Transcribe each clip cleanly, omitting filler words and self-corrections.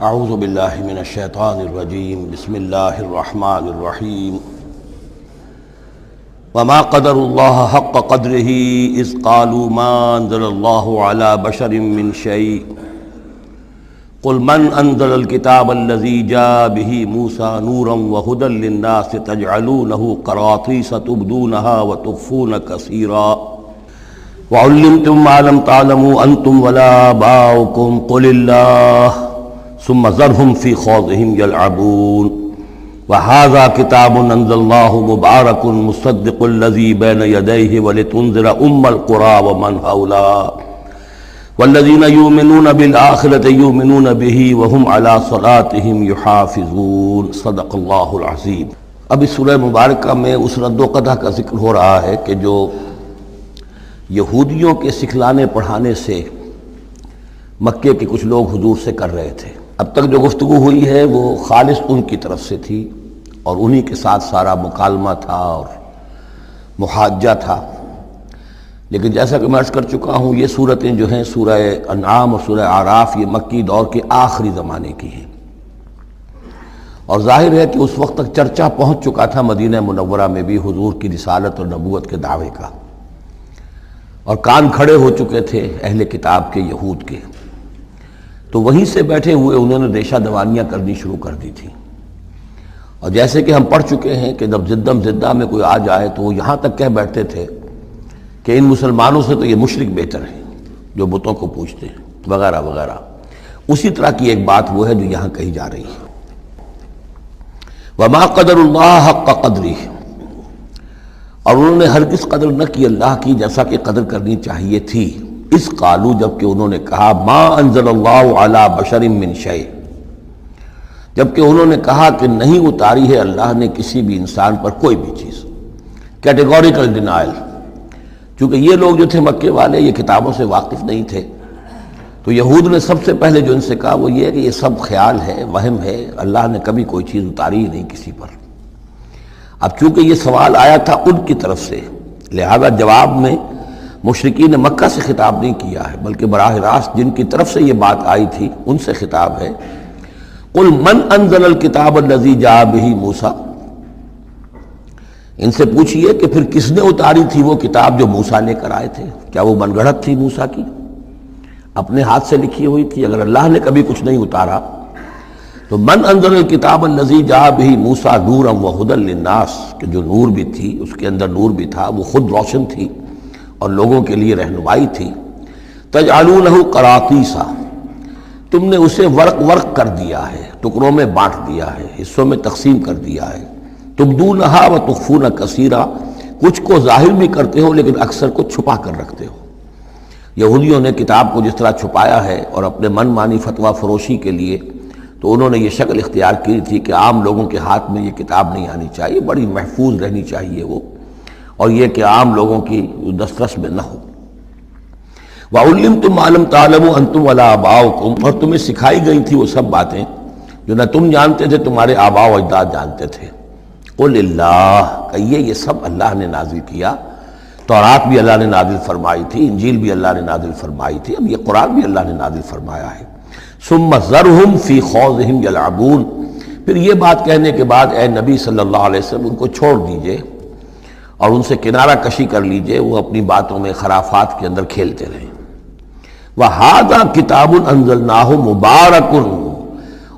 اعوذ باللہ من الشیطان الرجیم بسم اللہ الرحمن الرحیم وما قدر اللہ حق قدرہ اذ قالوا ما انزل اللہ علی بشر من شیء قل من انزل الکتاب الذی جاء به موسیٰ نورا وہدی للناس تجعلونہ قراطیس تبدونہا وتخفون کثیرا وعلمتم ما لم تعلموا انتم ولا آباؤکم قل اللہ ثم ذرهم في خوضهم يلعبون وهذا كتاب أنزل الله مبارك مصدق الذي بين يديه ولتنذر القرى ومن حولها والذين يؤمنون بالآخرة يؤمنون به وهم على صلاتهم يحافظون صدق اللہ العظیم۔ اب اس سورہ مبارکہ میں اس رد و قدح کا ذکر ہو رہا ہے کہ جو یہودیوں کے سکھلانے پڑھانے سے مکے کے کچھ لوگ حضور سے کر رہے تھے۔ اب تک جو گفتگو ہوئی ہے وہ خالص ان کی طرف سے تھی اور انہی کے ساتھ سارا مکالمہ تھا اور محاجہ تھا، لیکن جیسا کہ میں عرض کر چکا ہوں یہ صورتیں جو ہیں سورہ انعام اور سورہ اعراف یہ مکی دور کے آخری زمانے کی ہیں، اور ظاہر ہے کہ اس وقت تک چرچا پہنچ چکا تھا مدینہ منورہ میں بھی حضور کی رسالت اور نبوت کے دعوے کا، اور کان کھڑے ہو چکے تھے اہل کتاب کے یہود کے، تو وہیں سے بیٹھے ہوئے انہوں نے ریشہ دوانیاں کرنی شروع کر دی تھی۔ اور جیسے کہ ہم پڑھ چکے ہیں کہ جب زدم زدہ میں کوئی آ جائے تو وہ یہاں تک کہہ بیٹھتے تھے کہ ان مسلمانوں سے تو یہ مشرک بہتر ہیں جو بتوں کو پوجتے ہیں وغیرہ وغیرہ۔ اسی طرح کی ایک بات وہ ہے جو یہاں کہی جا رہی ہے، وما قدر اللہ حق قدرہ، اور انہوں نے ہرگز قدر نہ کی اللہ کی جیسا کہ قدر کرنی چاہیے تھی۔ اس قالو، جبکہ انہوں نے کہا ما انزل اللہ علی بشر من شیء، جبکہ انہوں نے کہا کہ نہیں اتاری ہے اللہ نے کسی بھی انسان پر کوئی بھی چیز، کیٹیگوریکل ڈینائل۔ چونکہ یہ لوگ جو تھے مکے والے یہ کتابوں سے واقف نہیں تھے، تو یہود نے سب سے پہلے جو ان سے کہا وہ یہ ہے کہ یہ سب خیال ہے، وہم ہے، اللہ نے کبھی کوئی چیز اتاری ہی نہیں کسی پر۔ اب چونکہ یہ سوال آیا تھا ان کی طرف سے، لہذا جواب میں مشرکین مکہ سے خطاب نہیں کیا ہے، بلکہ براہ راست جن کی طرف سے یہ بات آئی تھی ان سے خطاب ہے۔ قل من انزل الکتاب الذی جاء بہ موسیٰ، ان سے پوچھئے کہ پھر کس نے اتاری تھی وہ کتاب جو موسیٰ لے کر آئے تھے؟ کیا وہ من گھڑت تھی موسیٰ کی، اپنے ہاتھ سے لکھی ہوئی تھی؟ اگر اللہ نے کبھی کچھ نہیں اتارا تو من انزل الکتاب الذی جاء بہ موسیٰ نورا وہدی للناس، کہ جو نور بھی تھی اس کے اندر نور بھی تھا، وہ خود روشن تھی اور لوگوں کے لیے رہنمائی تھی۔ تجعلونہ قراطیسا، تم نے اسے ورق ورق کر دیا ہے، ٹکڑوں میں بانٹ دیا ہے، حصوں میں تقسیم کر دیا ہے۔ تبدونہا وتخفون کثیرا، کچھ کو ظاہر بھی کرتے ہو لیکن اکثر کو چھپا کر رکھتے ہو۔ یہودیوں نے کتاب کو جس طرح چھپایا ہے اور اپنے من مانی فتویٰ فروشی کے لیے، تو انہوں نے یہ شکل اختیار کی تھی کہ عام لوگوں کے ہاتھ میں یہ کتاب نہیں آنی چاہیے، بڑی محفوظ رہنی چاہیے وہ، اور یہ کہ عام لوگوں کی دسترس میں نہ ہو۔ وَعُلِّمْتُمْ مَا لَمْ تَعْلَمُوا أَنْتُمْ وَلَا آبَاؤُكُمْ، اور تمہیں سکھائی گئی تھی وہ سب باتیں جو نہ تم جانتے تھے تمہارے آباء و اجداد جانتے تھے۔ قُلِ اللَّهُ، کہیے یہ سب اللہ نے نازل کیا، تورات بھی اللہ نے نازل فرمائی تھی، انجیل بھی اللہ نے نازل فرمائی تھی، اب یہ قرآن بھی اللہ نے نازل فرمایا ہے۔ ثُمَّ ذَرْهُمْ فِي خَوْضِهِمْ يَلْعَبُونَ، پھر یہ بات کہنے کے بعد اے نبی صلی اللہ علیہ وسلم ان کو چھوڑ دیجئے اور ان سے کنارہ کشی کر لیجئے، وہ اپنی باتوں میں خرافات کے اندر کھیلتے رہیں۔ وَهَذَا كِتَابٌ أَنزَلْنَاهُ مُبَارَكٌ،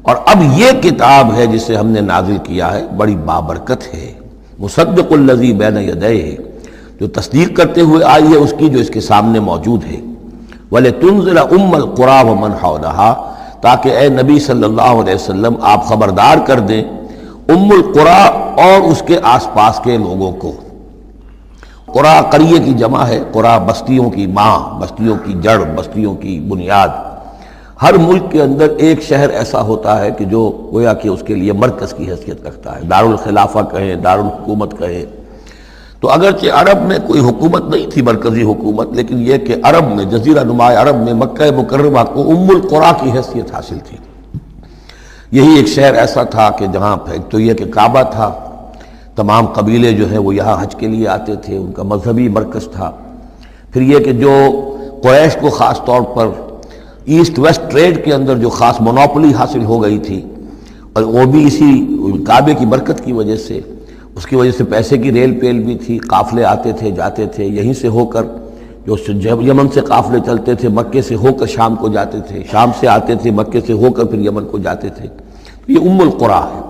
اور اب یہ کتاب ہے جسے ہم نے نازل کیا ہے بڑی بابرکت ہے، مصدق الذی بین یدیہ، جو تصدیق کرتے ہوئے آئی ہے اس کی جو اس کے سامنے موجود ہے۔ وَلِتُنذِرَ القرى ومن حولها، تاکہ اے نبی صلی اللہ علیہ وسلم آپ خبردار کر دیں القرى اور اس کے آس پاس کے لوگوں کو۔ قرى قریے کی جمع ہے، قرى بستیوں کی ماں، بستیوں کی جڑ، بستیوں کی بنیاد۔ ہر ملک کے اندر ایک شہر ایسا ہوتا ہے کہ جو گویا کہ اس کے لیے مرکز کی حیثیت رکھتا ہے، دارالخلافہ کہیں، دارالحکومت کہیں۔ تو اگرچہ عرب میں کوئی حکومت نہیں تھی مرکزی حکومت، لیکن یہ کہ عرب میں، جزیرہ نما عرب میں مکہ مکرمہ کو القرى کی حیثیت حاصل تھی۔ یہی ایک شہر ایسا تھا کہ جہاں ایک تو یہ کہ کعبہ تھا، تمام قبیلے جو ہیں وہ یہاں حج کے لیے آتے تھے، ان کا مذہبی مرکز تھا۔ پھر یہ کہ جو قریش کو خاص طور پر ایسٹ ویسٹ ٹریڈ کے اندر جو خاص مونوپولی حاصل ہو گئی تھی، اور وہ بھی اسی کعبے کی برکت کی وجہ سے، اس کی وجہ سے پیسے کی ریل پیل بھی تھی، قافلے آتے تھے جاتے تھے، یہیں سے ہو کر جو یمن سے قافلے چلتے تھے مکے سے ہو کر شام کو جاتے تھے، شام سے آتے تھے مکے سے ہو کر پھر یمن کو جاتے تھے، یہ ام القریٰ ہے۔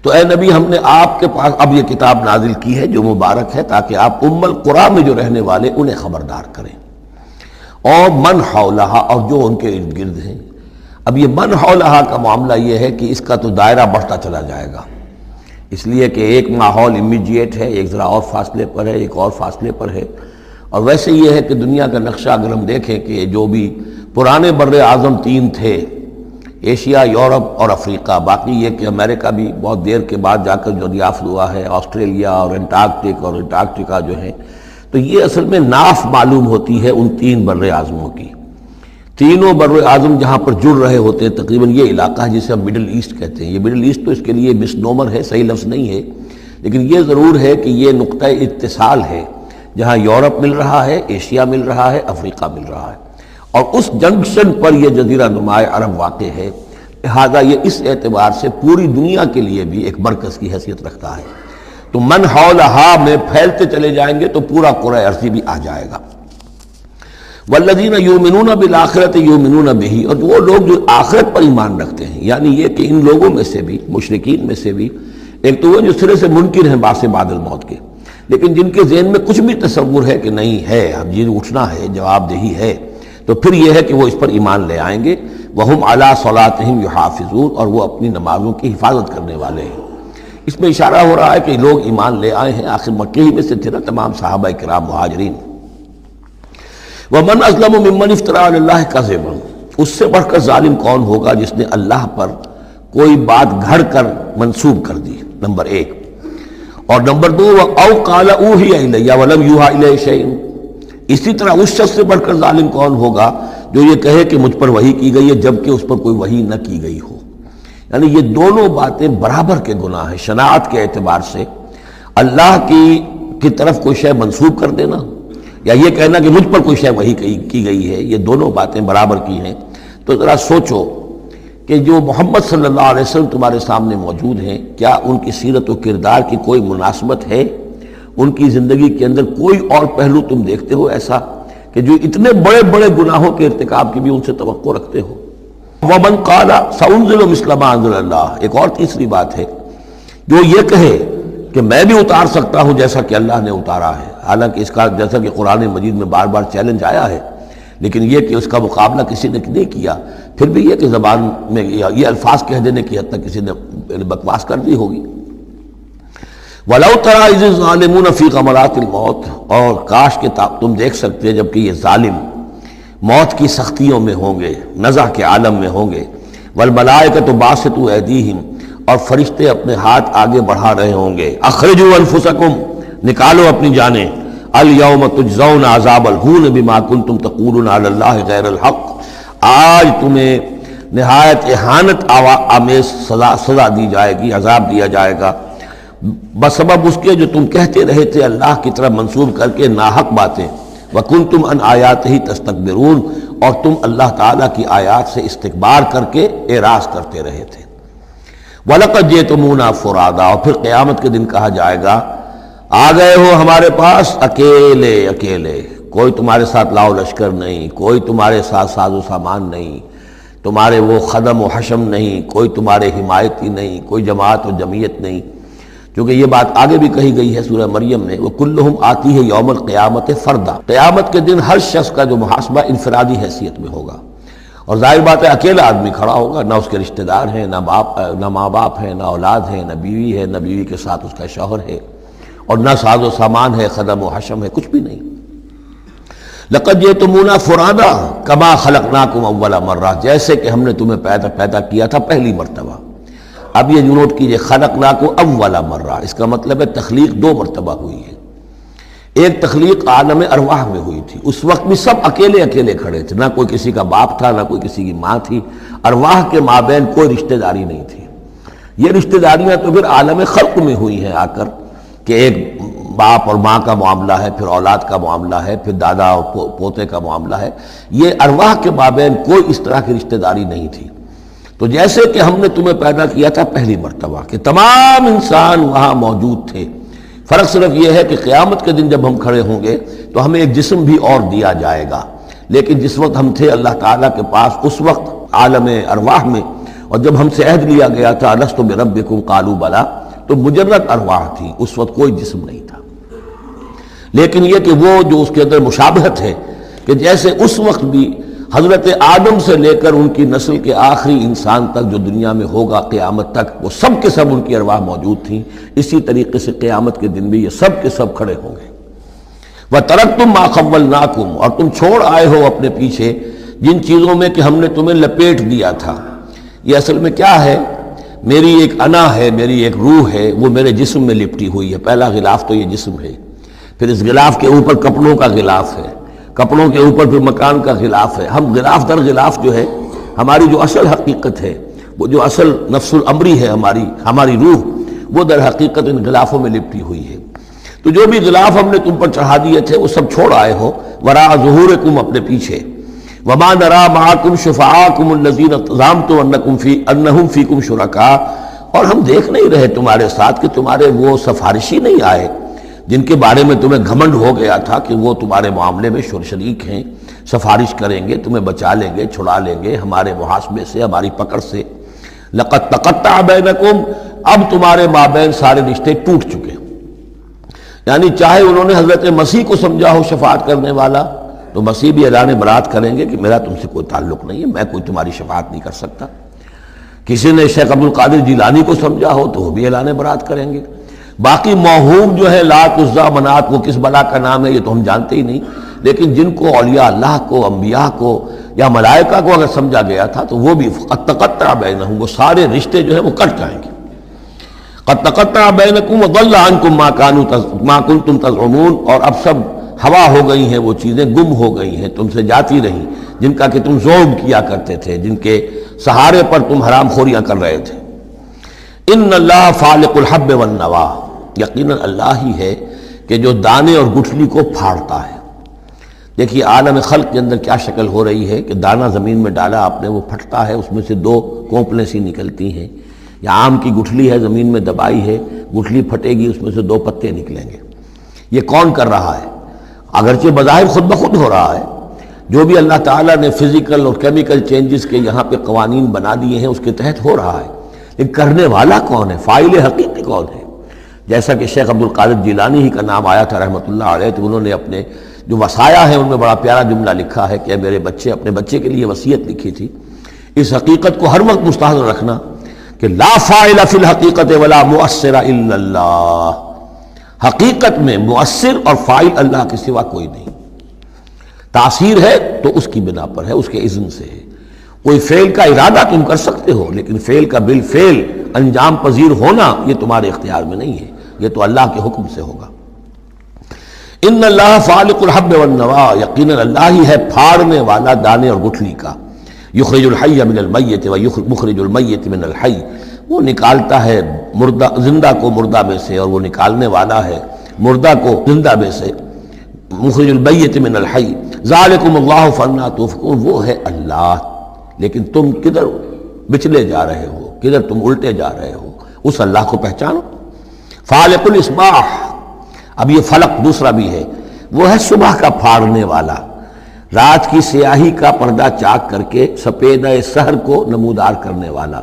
تو اے نبی ہم نے آپ کے پاس اب یہ کتاب نازل کی ہے جو مبارک ہے، تاکہ آپ ام القریٰ میں جو رہنے والے انہیں خبردار کریں، اور من حولہا، اور جو ان کے ارد گرد ہیں۔ اب یہ من حولہا کا معاملہ یہ ہے کہ اس کا تو دائرہ بڑھتا چلا جائے گا، اس لیے کہ ایک ماحول امیجیٹ ہے، ایک ذرا اور فاصلے پر ہے، ایک اور فاصلے پر ہے، اور ویسے یہ ہے کہ دنیا کا نقشہ اگر ہم دیکھیں کہ جو بھی پرانے بر اعظم تین تھے، ایشیا، یورپ اور افریقہ، باقی یہ کہ امریکہ بھی بہت دیر کے بعد جا کر جو دریافت ہوا ہے، آسٹریلیا اور انٹارکٹیکا جو ہیں، تو یہ اصل میں ناف معلوم ہوتی ہے ان تین بر اعظموں کی۔ تینوں بر اعظم جہاں پر جڑ رہے ہوتے ہیں، تقریباً یہ علاقہ ہے جسے ہم مڈل ایسٹ کہتے ہیں۔ یہ مڈل ایسٹ تو اس کے لیے مس نومر ہے، صحیح لفظ نہیں ہے، لیکن یہ ضرور ہے کہ یہ نقطہ اتصال ہے جہاں یورپ مل رہا ہے، ایشیا مل رہا ہے، افریقہ مل رہا ہے، اور اس جنکشن پر یہ جزیرہ نماء عرب واقع ہے، لہذا یہ اس اعتبار سے پوری دنیا کے لیے بھی ایک مرکز کی حیثیت رکھتا ہے۔ تو من حولہا میں پھیلتے چلے جائیں گے تو پورا قرۂ ارضی بھی آ جائے گا۔ والذین یؤمنون بالآخرۃ یؤمنون بہ، اور وہ لوگ جو آخرت پر ایمان رکھتے ہیں، یعنی یہ کہ ان لوگوں میں سے بھی، مشرکین میں سے بھی، ایک تو وہ جو سرے سے منکر ہیں بعث بعد الموت کے، لیکن جن کے ذہن میں کچھ بھی تصور ہے کہ نہیں ہے، اب یہ اٹھنا ہے، جواب دہی ہے، تو پھر یہ ہے کہ وہ اس پر ایمان لے آئیں گے۔ وَهُمْ عَلَىٰ صَلَاتِهِمْ يُحَافِظُونَ، اور وہ اپنی نمازوں کی حفاظت کرنے والے ہیں۔ اس میں اشارہ ہو رہا ہے کہ لوگ ایمان لے آئے ہیں، آخر مکے ہی میں سے تھے نا تمام صحابہ کرام مہاجرین۔ وَمَنْ أَظْلَمُ مِمَّنِ افْتَرَىٰ عَلَى اللَّهِ كَذِبًا، اس سے بڑھ کر ظالم کون ہوگا جس نے اللہ پر کوئی بات گھڑ کر منسوب کر دی، نمبر ایک، اور نمبر دو أَوْ قَالَ أُوحِيَ إِلَيَّ وَلَمْ يُوحَىٰ إِلَيْهِ شَيْءٌ، اسی طرح اس شخص سے بڑھ کر ظالم کون ہوگا جو یہ کہے کہ مجھ پر وحی کی گئی ہے جبکہ اس پر کوئی وحی نہ کی گئی ہو۔ یعنی یہ دونوں باتیں برابر کے گناہ ہیں شناعت کے اعتبار سے، اللہ کی طرف کوئی شے منسوب کر دینا یا یہ کہنا کہ مجھ پر کوئی شے وحی کی گئی ہے، یہ دونوں باتیں برابر کی ہیں۔ تو ذرا سوچو کہ جو محمد صلی اللہ علیہ وسلم تمہارے سامنے موجود ہیں، کیا ان کی سیرت و کردار کی کوئی مناسبت ہے؟ ان کی زندگی کے اندر کوئی اور پہلو تم دیکھتے ہو ایسا کہ جو اتنے بڑے بڑے گناہوں کے ارتکاب کی بھی ان سے توقع رکھتے ہو؟ وَمَنْ قَالَ سَأُنزِلُ مِثْلَ مَا أَنزَلَ اللَّهُ، ایک اور تیسری بات ہے، جو یہ کہے کہ میں بھی اتار سکتا ہوں جیسا کہ اللہ نے اتارا ہے، حالانکہ اس کا جیسا کہ قرآن مجید میں بار بار چیلنج آیا ہے، لیکن یہ کہ اس کا مقابلہ کسی نے نہیں کیا، پھر بھی یہ کہ زبان میں یہ الفاظ کہہ دینے کی حد تک کسی نے بکواس کر دی ہوگی۔ وَلَوْ تَرَىٰ إِذِ الظَّالِمُونَ فِي غَمَرَاتِ الْمَوْتِ، اور کاش کہ تم دیکھ سکتے جبکہ یہ ظالم موت کی سختیوں میں ہوں گے، نزع کے عالم میں ہوں گے، وَالْمَلَائِكَةُ بَاسِطُو أَيْدِيهِمْ، اور فرشتے اپنے ہاتھ آگے بڑھا رہے ہوں گے، اخرجوا انفسکم، نکالو اپنی جانیں، اليوم تجزون عذاب الہون بما کنتم تقولون علی اللہ غیر الحق، آج تمہیں نہایت اہانت آمیز سزا دی جائے گی، عذاب دیا جائے گا بسبب اس کے جو تم کہتے رہے تھے اللہ کی طرف منسوب کر کے ناحق باتیں، وَكُنْتُمْ عَنْ آيَاتِهِ تَسْتَكْبِرُونَ، اور تم اللہ تعالیٰ کی آیات سے استکبار کر کے اعراض کرتے رہے تھے۔ وَلَقَدْ جِئْتُمُونَا فُرَادًا، اور پھر قیامت کے دن کہا جائے گا آ گئے ہو ہمارے پاس اکیلے اکیلے، کوئی تمہارے ساتھ لاؤ لشکر نہیں، کوئی تمہارے ساتھ ساز و سامان نہیں، تمہارے وہ خدم و حشم نہیں، کوئی تمہارے حمایتی نہیں، کوئی جماعت و جمعیت نہیں، کیونکہ یہ بات آگے بھی کہی گئی ہے سورہ مریم میں، وَكُلُّهُمْ آتِيهِ يَوْمَ الْقِيَامَةِ فَرْدًا، قیامت کے دن ہر شخص کا جو محاسبہ انفرادی حیثیت میں ہوگا، اور ظاہر بات ہے اکیلا آدمی کھڑا ہوگا، نہ اس کے رشتہ دار ہیں، نہ ماں باپ ہیں، نہ اولاد ہیں، نہ بیوی ہے، نہ بیوی کے ساتھ اس کا شوہر ہے، اور نہ ساز و سامان ہے، خدم و حشم ہے، کچھ بھی نہیں۔ لَقَدْ جِئْتُمُونَا فُرَادًا كَمَا خَلَقْنَاكُمْ أَوَّلَ مَرَّةٍ، جیسے کہ ہم نے تمہیں پیدا کیا تھا پہلی مرتبہ۔ اب یہ نوٹ کیجئے، خَلَقْنَاكُمْ أَوَّلَ مَرَّةٍ، اس کا مطلب ہے تخلیق دو مرتبہ ہوئی ہے۔ ایک تخلیق عالم ارواح میں ہوئی تھی، اس وقت بھی سب اکیلے اکیلے کھڑے تھے، نہ کوئی کسی کا باپ تھا، نہ کوئی کسی کی ماں تھی، ارواح کے مابین کوئی رشتہ داری نہیں تھی۔ یہ رشتہ داریاں تو پھر عالم خلق میں ہوئی ہیں آ کر، کہ ایک باپ اور ماں کا معاملہ ہے، پھر اولاد کا معاملہ ہے، پھر دادا اور پوتے کا معاملہ ہے، یہ ارواح کے مابین کوئی اس طرح کی رشتہ داری نہیں تھی۔ تو جیسے کہ ہم نے تمہیں پیدا کیا تھا پہلی مرتبہ کہ تمام انسان وہاں موجود تھے، فرق صرف یہ ہے کہ قیامت کے دن جب ہم کھڑے ہوں گے تو ہمیں ایک جسم بھی اور دیا جائے گا، لیکن جس وقت ہم تھے اللہ تعالیٰ کے پاس اس وقت عالم ارواح میں، اور جب ہم سے عہد لیا گیا تھا الست بربکم قالوا بلی، تو مجرد ارواح تھی، اس وقت کوئی جسم نہیں تھا۔ لیکن یہ کہ وہ جو اس کے اندر مشابہت ہے کہ جیسے اس وقت بھی حضرت آدم سے لے کر ان کی نسل کے آخری انسان تک جو دنیا میں ہوگا قیامت تک، وہ سب کے سب ان کی ارواح موجود تھیں، اسی طریقے سے قیامت کے دن بھی یہ سب کے سب کھڑے ہوں گے۔ وَتَرَكْتُمْ مَا خَوَّلْنَاكُمْ، اور تم چھوڑ آئے ہو اپنے پیچھے جن چیزوں میں کہ ہم نے تمہیں لپیٹ دیا تھا۔ یہ اصل میں کیا ہے؟ میری ایک انا ہے، میری ایک روح ہے، وہ میرے جسم میں لپٹی ہوئی ہے۔ پہلا غلاف تو یہ جسم ہے، پھر اس غلاف کے اوپر کپڑوں کا غلاف ہے، کپڑوں کے اوپر پھر مکان کا غلاف ہے۔ ہم غلاف در غلاف جو ہے، ہماری جو اصل حقیقت ہے، وہ جو اصل نفس الامری ہے ہماری روح، وہ در حقیقت ان غلافوں میں لپٹی ہوئی ہے۔ تو جو بھی غلاف ہم نے تم پر چڑھا دیے تھے وہ سب چھوڑ آئے ہو، وراء ظہورکم، اپنے پیچھے۔ وما نرى معكم شفعاءكم الذين زعمتم انهم فيكم شركاء، اور ہم دیکھ نہیں رہے تمہارے ساتھ کہ تمہارے وہ سفارشی نہیں آئے جن کے بارے میں تمہیں گھمنڈ ہو گیا تھا کہ وہ تمہارے معاملے میں شریک ہیں، سفارش کریں گے، تمہیں بچا لیں گے، چھڑا لیں گے ہمارے محاسبے سے، ہماری پکڑ سے۔ لقد تقطع بینکم، اب تمہارے مابین سارے رشتے ٹوٹ چکے، یعنی چاہے انہوں نے حضرت مسیح کو سمجھا ہو شفاعت کرنے والا، تو مسیح بھی اعلان برات کریں گے کہ میرا تم سے کوئی تعلق نہیں ہے، میں کوئی تمہاری شفاعت نہیں کر سکتا۔ کسی نے شیخ عبد القادر جیلانی کو سمجھا ہو تو وہ بھی اعلان برات کریں گے۔ باقی موہوم جو ہے لات عزا منات، وہ کس بلا کا نام ہے یہ تو ہم جانتے ہی نہیں، لیکن جن کو اولیاء اللہ کو، انبیاء کو یا ملائکہ کو اگر سمجھا گیا تھا تو وہ بھی قد تقطع بینہم، وہ سارے رشتے جو ہیں وہ کٹ جائیں گے۔ قد تقطع بینکم وضل عنکم ما کنتم تزعمون، اور اب سب ہوا ہو گئی ہیں، وہ چیزیں گم ہو گئی ہیں، تم سے جاتی رہیں جن کا کہ تم زوم کیا کرتے تھے، جن کے سہارے پر تم حرام خوریاں کر رہے تھے۔ ان اللہ فالق الحب والنوا، یقیناً اللہ ہی ہے کہ جو دانے اور گٹھلی کو پھاڑتا ہے۔ دیکھیے عالم خلق کے اندر کیا شکل ہو رہی ہے کہ دانہ زمین میں ڈالا آپ نے، وہ پھٹتا ہے، اس میں سے دو کونپلیں سی نکلتی ہیں، یا آم کی گٹھلی ہے زمین میں دبائی ہے، گٹھلی پھٹے گی، اس میں سے دو پتے نکلیں گے۔ یہ کون کر رہا ہے؟ اگرچہ بظاہر خود بخود ہو رہا ہے، جو بھی اللہ تعالیٰ نے فزیکل اور کیمیکل چینجز کے یہاں پہ قوانین بنا دیے ہیں اس کے تحت ہو رہا ہے، لیکن کرنے والا کون ہے؟ فاعل حقیقی کون ہے؟ جیسا کہ شیخ عبد القادر جیلانی ہی کا نام آیا تھا رحمۃ اللہ علیہ، تو انہوں نے اپنے جو وصایا ہیں ان میں بڑا پیارا جملہ لکھا ہے کہ اے میرے بچے، اپنے بچے کے لیے وصیت لکھی تھی، اس حقیقت کو ہر وقت مستحضر رکھنا کہ لا فاعل فی الحقیقت ولا مؤثر الا اللہ، حقیقت میں مؤثر اور فاعل اللہ کے سوا کوئی نہیں۔ تاثیر ہے تو اس کی بنا پر ہے، اس کے اذن سے ہے۔ کوئی فعل کا ارادہ تم کر سکتے ہو، لیکن فعل کا بالفعل انجام پذیر ہونا یہ تمہارے اختیار میں نہیں ہے، یہ تو اللہ کے حکم سے ہوگا۔ ان اللہ فالق الحب والنوا، یقیناً اللہ ہی ہے پھاڑنے والا دانے اور گٹھلی کا۔ یخرج الحی من المیت ومخرج المیت من الحی، وہ نکالتا ہے زندہ کو مردہ میں سے، اور وہ نکالنے والا ہے مردہ کو زندہ میں سے۔ مخرج المیت من الحی ذالکم اللہ فانا توفقون، وہ ہے اللہ، لیکن تم کدھر بچلے جا رہے ہو، کدھر تم الٹے جا رہے ہو، اس اللہ کو پہچانو۔ فالق الاصباح، اب یہ فلق دوسرا بھی ہے، وہ ہے صبح کا پھاڑنے والا، رات کی سیاہی کا پردہ چاک کر کے سپیدہ سحر کو نمودار کرنے والا۔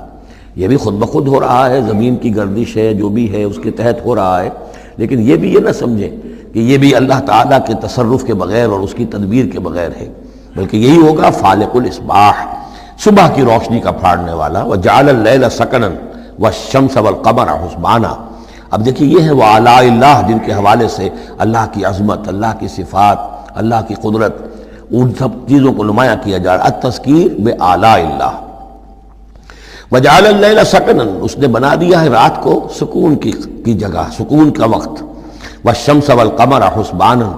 یہ بھی خود بخود ہو رہا ہے، زمین کی گردش ہے جو بھی ہے اس کے تحت ہو رہا ہے، لیکن یہ بھی یہ نہ سمجھیں کہ یہ بھی اللہ تعالیٰ کے تصرف کے بغیر اور اس کی تدبیر کے بغیر ہے، بلکہ یہی ہوگا فالق الاصباح، صبح کی روشنی کا پھاڑنے والا۔ وجعل اللیل سکنا والشمس والقمر حسبانا، اب دیکھیے یہ ہے وہ آلاء اللہ جن کے حوالے سے اللہ کی عظمت، اللہ کی صفات، اللہ کی قدرت، ان سب چیزوں کو نمایاں کیا جا رہا ہے۔ التذکیر بآلاء اللہ۔ وجعل اللیل سکنا، اس نے بنا دیا ہے رات کو سکون کی جگہ، سکون کا وقت۔ والشمس والقمر حسبانا،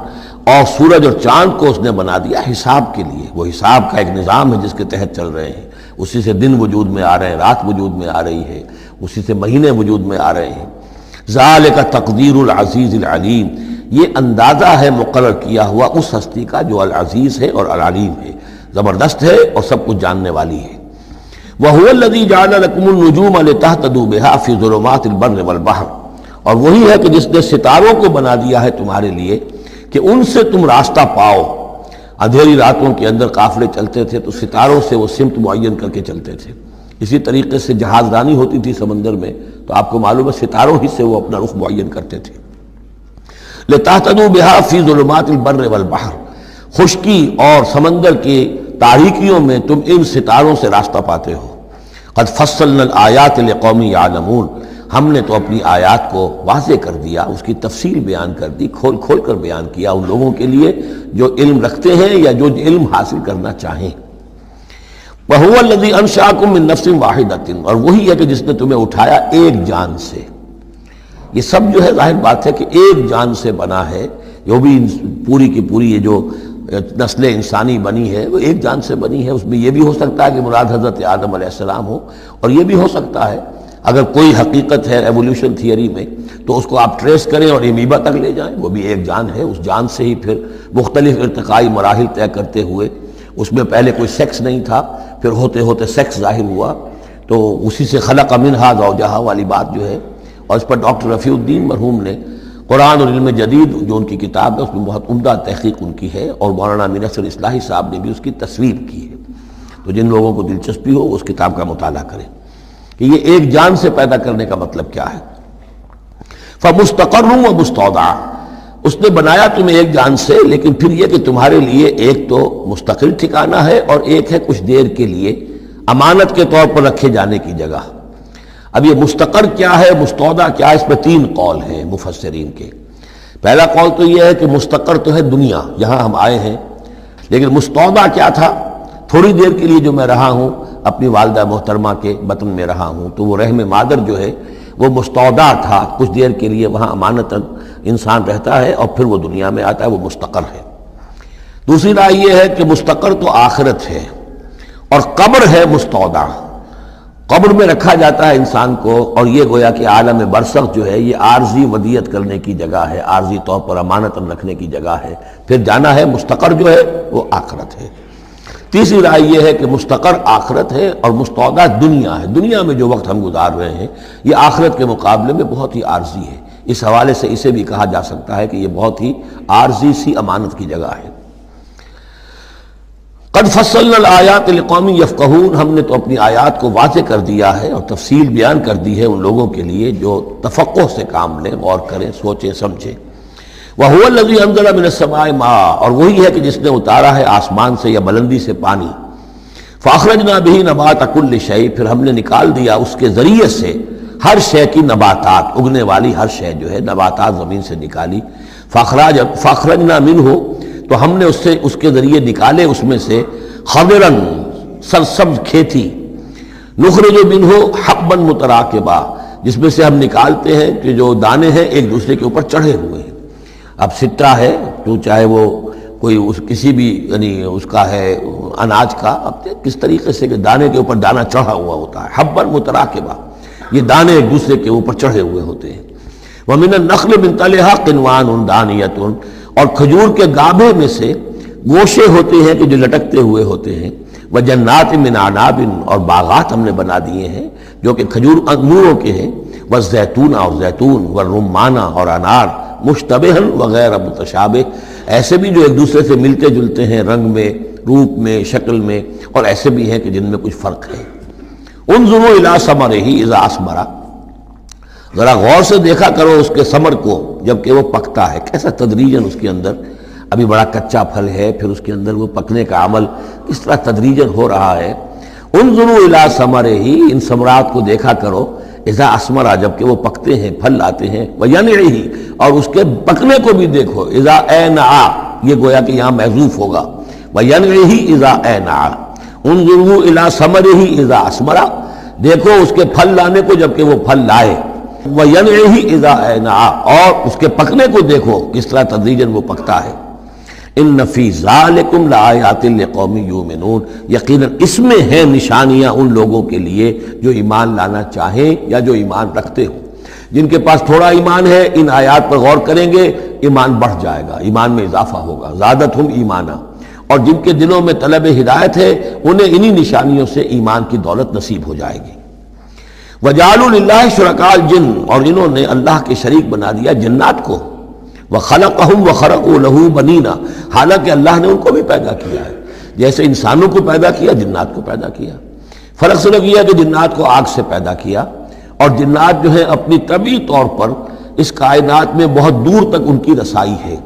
اور سورج اور چاند کو اس نے بنا دیا حساب کے لیے، وہ حساب کا ایک نظام ہے جس کے تحت چل رہے ہیں، اسی سے دن وجود میں آ رہے ہیں، رات وجود میں آ رہی ہے، اسی سے مہینے وجود میں آ رہے ہیں۔ ذالک تقدیر العزیز العلیم، یہ اندازہ ہے مقرر کیا ہوا اس ہستی کا جو العزیز ہے اور العلیم ہے، زبردست ہے اور سب کچھ جاننے والی ہے۔ وَهُوَ الَّذِي جَعَلَ لَكُمُ النُّجُومَ لِتَهْتَدُوا بِهَا فِي ظُلُمَاتِ الْبَرِّ وَالْبَحْرِ، اور وہی ہے کہ جس نے ستاروں کو بنا دیا ہے تمہارے لیے کہ ان سے تم راستہ پاؤ۔ اندھیری راتوں کے اندر قافلے چلتے تھے تو ستاروں سے وہ سمت معین کر کے چلتے تھے، اسی طریقے سے جہاز رانی ہوتی تھی سمندر میں تو آپ کو معلوم ہے ستاروں ہی سے وہ اپنا رخ معین کرتے تھے۔ لِتَهْتَدُوا بِهَا فِي ظُلُمَاتِ الْبَرِّ وَالْبَحْرِ، خشکی اور سمندر کی تاریکیوں میں تم ان ستاروں سے راستہ پاتے ہو۔ قد فصلنا الآیات لقوم یعلمون، ہم نے تو اپنی آیات کو واضح کر دیا، اس کی تفصیل بیان کر دی، کھول کھول کر بیان کیا ان لوگوں کے لیے جو علم رکھتے ہیں یا جو علم حاصل کرنا چاہیں۔ وَهُوَ الَّذِي أَنشَأَكُم مِّن نَّفْسٍ وَاحِدَةٍ، اور وہی ہے کہ جس نے تمہیں اٹھایا ایک جان سے۔ یہ سب جو ہے ظاہر بات ہے کہ ایک جان سے بنا ہے، جو بھی پوری کی پوری یہ جو نسل انسانی بنی ہے وہ ایک جان سے بنی ہے۔ اس میں یہ بھی ہو سکتا ہے کہ مراد حضرت آدم علیہ السلام ہو، اور یہ بھی ہو سکتا ہے اگر کوئی حقیقت ہے ایولیوشن تھیوری میں تو اس کو آپ ٹریس کریں اور امیبا تک لے جائیں، وہ بھی ایک جان ہے۔ اس جان سے ہی پھر مختلف ارتقائی مراحل طے کرتے ہوئے، اس میں پہلے کوئی سیکس نہیں تھا، پھر ہوتے ہوتے سیکس ظاہر ہوا، تو اسی سے خلق منہا زوجہا والی بات جو ہے، اور اس پر ڈاکٹر رفیع الدین مرحوم نے قرآن اور علم جدید جو ان کی کتاب ہے اس میں بہت عمدہ تحقیق ان کی ہے، اور مولانا امین اصغر اصلاحی صاحب نے بھی اس کی تصویر کی ہے۔ تو جن لوگوں کو دلچسپی ہو اس کتاب کا مطالعہ کریں کہ یہ ایک جان سے پیدا کرنے کا مطلب کیا ہے۔ فَمُسْتَقَرٌّ وَمُسْتَوْدَعٌ، اس نے بنایا تمہیں ایک جان سے، لیکن پھر یہ کہ تمہارے لیے ایک تو مستقل ٹھکانہ ہے اور ایک ہے کچھ دیر کے لیے امانت کے طور پر رکھے جانے کی جگہ۔ اب یہ مستقر کیا ہے، مستودع کیا ہے، اس میں تین قول ہیں مفسرین کے۔ پہلا قول تو یہ ہے کہ مستقر تو ہے دنیا، یہاں ہم آئے ہیں، لیکن مستودع کیا تھا، تھوڑی دیر کے لیے جو میں رہا ہوں اپنی والدہ محترمہ کے بطن میں رہا ہوں، تو وہ رحم مادر جو ہے وہ مستودع تھا، کچھ دیر کے لیے وہاں امانتاً انسان رہتا ہے اور پھر وہ دنیا میں آتا ہے، وہ مستقر ہے۔ دوسری رائے یہ ہے کہ مستقر تو آخرت ہے اور قبر ہے مستودع، قبر میں رکھا جاتا ہے انسان کو، اور یہ گویا کہ عالم برزخ جو ہے یہ عارضی ودیت کرنے کی جگہ ہے، عارضی طور پر امانتاً رکھنے کی جگہ ہے، پھر جانا ہے۔ مستقر جو ہے وہ آخرت ہے۔ تیسری رائے یہ ہے کہ مستقر آخرت ہے اور مستودع دنیا ہے، دنیا میں جو وقت ہم گزار رہے ہیں یہ آخرت کے مقابلے میں بہت ہی عارضی ہے۔ اس حوالے سے اسے بھی کہا جا سکتا ہے کہ یہ بہت ہی عارضی سی امانت کی جگہ ہے۔ قد فصلنا الآیات لقوم یفقہون، ہم نے تو اپنی آیات کو واضح کر دیا ہے اور تفصیل بیان کر دی ہے ان لوگوں کے لیے جو تفقہ سے کام لیں، غور کریں، سوچیں سمجھیں۔ وَهُوَ الَّذِي أَنزَلَ مِنَ السَّمَاءِ مَاءً، اور وہی ہے کہ جس نے اتارا ہے آسمان سے یا بلندی سے پانی۔ فَأَخْرَجْنَا بِهِ نَبَاتَ كُلِّ شَيْءٍ، پھر ہم نے نکال دیا اس کے ذریعے سے ہر شے کی نباتات، اگنے والی ہر شے جو ہے نباتات زمین سے نکالی۔ فَأَخْرَجْنَا مِنْهُ، تو ہم نے اس کے ذریعے نکالے اس میں سے خضراً سرسبز کھیتی، نخرج منہ حبا متراکبا، جس میں سے ہم نکالتے ہیں کہ جو دانے ہیں ایک دوسرے کے اوپر چڑھے ہوئے ہیں۔ اب سٹا ہے تو چاہے وہ کوئی کسی بھی یعنی اس کا ہے اناج کا، اب کس طریقے سے کہ دانے کے اوپر دانہ چڑھا ہوا ہوتا ہے، حبا متراکبا، یہ دانے ایک دوسرے کے اوپر چڑھے ہوئے ہوتے ہیں۔ وَمِنَ النَّخْلِ مِن طَلْعِهَا قِنْوَانٌ دَانِيَةٌ، اور کھجور کے گابھے میں سے گوشے ہوتے ہیں کہ جو لٹکتے ہوئے ہوتے ہیں۔ وَجَنَّاتٍ مِّنْ أَعْنَابٍ، اور باغات ہم نے بنا دیے ہیں جو کہ کھجور انگوروں کے ہیں۔ وَالزَّيْتُونَ، اور زیتون، وَالرُّمَّانَ، اور انار، مشتبہاً وغیر متشابہ، ایسے بھی جو ایک دوسرے سے ملتے جلتے ہیں رنگ میں، روپ میں، شکل میں، اور ایسے بھی ہیں کہ جن میں کچھ فرق ہے۔ انظروا الی ثمرہ اذا اثمر، ذرا غور سے دیکھا کرو اس کے ثمر کو جب کہ وہ پکتا ہے، کیسا تدریجاً اس کے اندر ابھی بڑا کچا پھل ہے، پھر اس کے اندر وہ پکنے کا عمل کس طرح تدریجاً ہو رہا ہے۔ انظروا الی ثمرہ، ان ثمرات کو دیکھا کرو، اذا اثمر، جب کہ وہ پکتے ہیں، پھل لاتے ہیں، وینعہ، اور اس کے پکنے کو بھی دیکھو، اذا اینع، یہ گویا کہ یہاں محذوف ہوگا، وینعہ اذا اینع، انظروا الی ثمرہ اذا اثمر، دیکھو اس کے پھل لانے کو جب کہ وہ پھل لائے، وینعہ اذا اینع، اور اس کے پکنے کو دیکھو کس طرح تدریجاً وہ پکتا ہے۔ ان فی ذالکم لآیات لقوم یؤمنون، یقیناً اس میں ہیں نشانیاں ان لوگوں کے لیے جو ایمان لانا چاہیں یا جو ایمان رکھتے ہوں۔ جن کے پاس تھوڑا ایمان ہے ان آیات پر غور کریں گے، ایمان بڑھ جائے گا، ایمان میں اضافہ ہوگا، زادتہم ایمانا، اور جن کے دلوں میں طلب ہدایت ہے انہیں انہی نشانیوں سے ایمان کی دولت نصیب ہو جائے گی۔ وَجَعَلُوا لِلَّهِ شُرَكَاءَ الْجِنِّ، اور انہوں نے اللہ کے شریک بنا دیا جنات کو، وَخَلَقَهُمْ وَخَرَقُوا لَهُ بَنِينَ، حالانکہ اللہ نے ان کو بھی پیدا کیا ہے، جیسے انسانوں کو پیدا کیا جنات کو پیدا کیا۔ فرق صرف یہ ہے کہ جنات کو آگ سے پیدا کیا، اور جنات جو ہے اپنی طبعی طور پر اس کائنات میں بہت دور تک ان کی رسائی ہے۔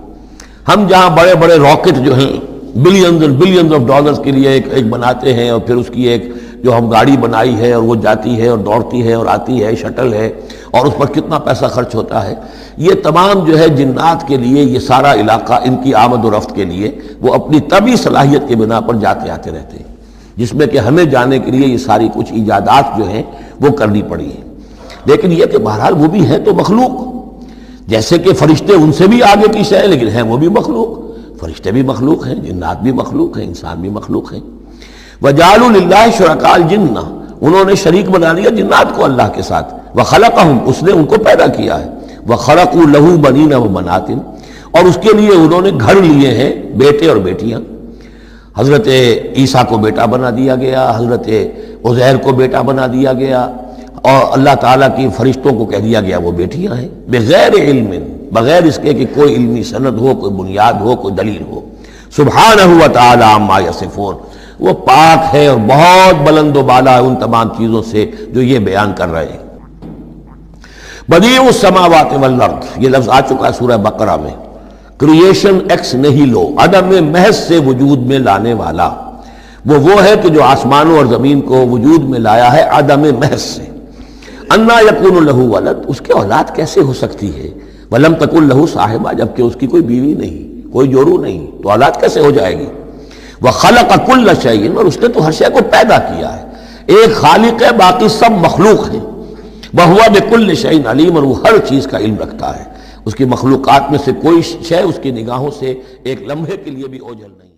ہم جہاں بڑے بڑے راکٹ جو ہیں بلینز اور بلینز آف ڈالرز کے لیے ایک بناتے ہیں، اور پھر اس کی ایک جو ہم گاڑی بنائی ہے اور وہ جاتی ہے اور دوڑتی ہے اور آتی ہے، شٹل ہے، اور اس پر کتنا پیسہ خرچ ہوتا ہے، یہ تمام جو ہے جنات کے لیے یہ سارا علاقہ ان کی آمد و رفت کے لیے وہ اپنی طبعی صلاحیت کے بنا پر جاتے آتے رہتے ہیں، جس میں کہ ہمیں جانے کے لیے یہ ساری کچھ ایجادات جو ہیں وہ کرنی پڑی ہیں۔ لیکن یہ کہ بہرحال وہ بھی ہیں تو مخلوق، جیسے کہ فرشتے ان سے بھی آگے پیچھے ہیں لیکن ہیں وہ بھی مخلوق، فرشتے بھی مخلوق ہیں، جنات بھی مخلوق ہیں، انسان بھی مخلوق ہیں۔ وَجَعَلُوا لِلَّهِ شُرَكَاءَ الْجِنَّ، انہوں نے شریک بنا لیا جنات کو اللہ کے ساتھ، وَخَلَقَهُمْ، اس نے ان کو پیدا کیا ہے، وَخَرَقُوا لَهُ بَنِينَ وَبَنَاتٍ، اور اس کے لیے انہوں نے گھر لیے ہیں بیٹے اور بیٹیاں۔ حضرت عیسیٰ کو بیٹا بنا دیا گیا، حضرت عزیر کو بیٹا بنا دیا گیا، اور اللہ تعالیٰ کی فرشتوں کو کہہ دیا گیا وہ بیٹیاں ہیں، بغیر علم، بغیر اس کے کہ کوئی علمی سند ہو، کوئی بنیاد ہو، کوئی دلیل ہو۔ سبحانہ و تعالی عما یصفون، وہ پاک ہے اور بہت بلند و بالا ہے ان تمام چیزوں سے جو یہ بیان کر رہے ہیں۔ بدیع السماوات والارض، یہ لفظ آ چکا ہے سورہ بقرہ میں، کریشن ایکس نیہیلو، عدم محض سے وجود میں لانے والا، وہ ہے کہ جو آسمانوں اور زمین کو وجود میں لایا ہے عدم محض سے۔ انا یکون لہ ولد، اس کے اولاد کیسے ہو سکتی ہے، ولم تکن لہ صاحبہ، جبکہ اس کی کوئی بیوی نہیں، کوئی جورو نہیں، تو اولاد کیسے ہو جائے گی۔ وخلق کل شیء، اور اس نے تو ہر شے کو پیدا کیا ہے، ایک خالق ہے باقی سب مخلوق ہیں، وہو بکل شیء علیم، اور وہ ہر چیز کا علم رکھتا ہے، اس کی مخلوقات میں سے کوئی شے اس کی نگاہوں سے ایک لمحے کے لیے بھی اوجھل نہیں۔